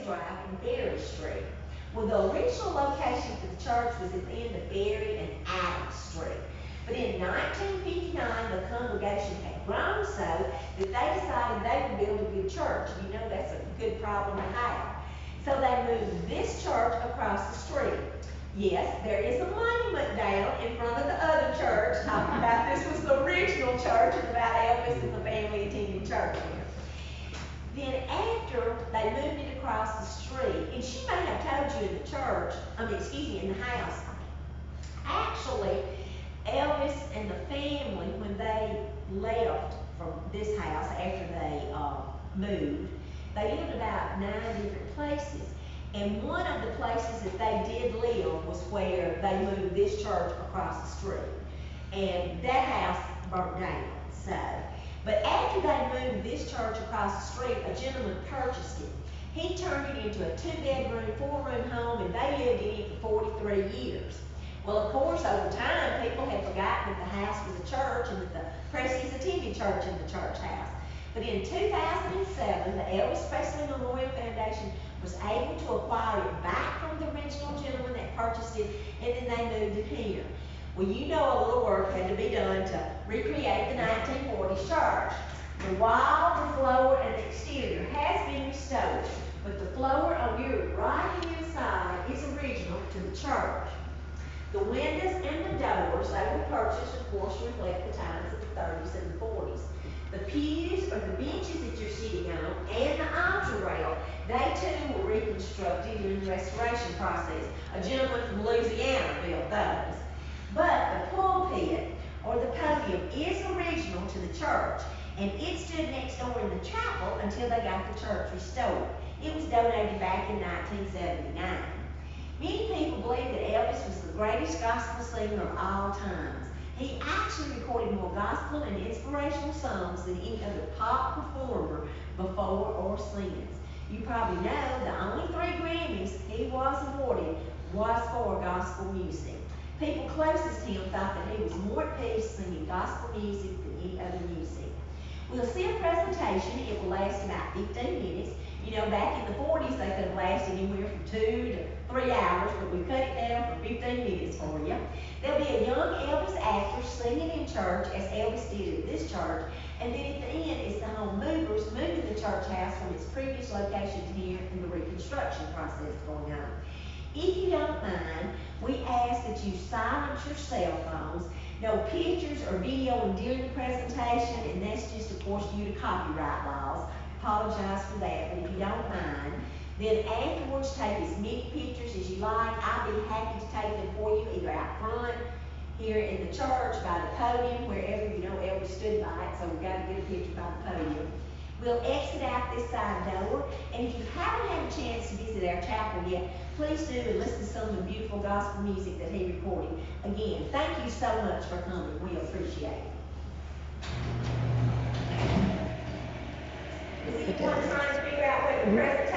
Drive and Berry Street. Well, the original location for the church was at the end of Berry and Adams Street. But in 1959, the congregation had grown so that they decided they would build a good church. You know, that's a good problem to have. So they moved this church across the street. Yes, there is a monument down in front of the other church talking about this was the original church and about Elvis and the family attending church here. Then after they moved it across the street, and she may have told you in the church, in the house, actually, Elvis and the family, when they left from this house after they moved, they lived about 9 different places. And one of the places that they did live was where they moved this church across the street. And that house burnt down. But after they moved this church across the street, a gentleman purchased it. He turned it into a 2-bedroom, 4-room home, and they lived in it for 43 years. Well, of course, over time, people had forgotten that the house was a church and that the Presleys attended church in the church house. But in 2007, the Elvis Presley Memorial Foundation was able to acquire it back from the original gentleman that purchased it, and then they moved it here. Well, you know a little work had to be done to recreate the 1940s church. The wall, the floor, and the exterior has been restored, but the floor on your right-hand side is original to the church. The windows and the doors, they were purchased, of course, to reflect the times of the 30s and the 40s. The pews or the benches that you're sitting on and the altar rail, they too were reconstructed during the restoration process. A gentleman from Louisiana built those. But the pulpit or the podium is original to the church, and it stood next door in the chapel until they got the church restored. It was donated back in 1979. Many people believe that Elvis was the greatest gospel singer of all times. He actually recorded more gospel and inspirational songs than any other pop performer before or since. You probably know the only 3 Grammys he was awarded was for gospel music. People closest to him thought that he was more at peace singing gospel music than any other music. We'll see a presentation. It will last about 15 minutes. You know, back in the 40s, they could have lasted anywhere from 2 to 3 hours, but we cut it down for 15 minutes for you. There'll be a young Elvis actor singing in church, as Elvis did at this church, and then at the end is the home movers moving the church house from its previous location to here and the reconstruction process going on. If you don't mind, we ask that you silence your cell phones. No pictures or videoing during the presentation, and that's just, of course, due to copyright laws. Apologize for that, but if you don't mind, then afterwards take as many pictures as you like. I'll be happy to take them for you, either out front, here in the church, by the podium, wherever you know Elvis stood by it, so we've got to get a picture by the podium. We'll exit out this side door, and if you haven't had a chance to visit our chapel yet, please do and listen to some of the beautiful gospel music that he recorded. Again, thank you so much for coming. We appreciate it. Is anyone trying to figure out what the presentation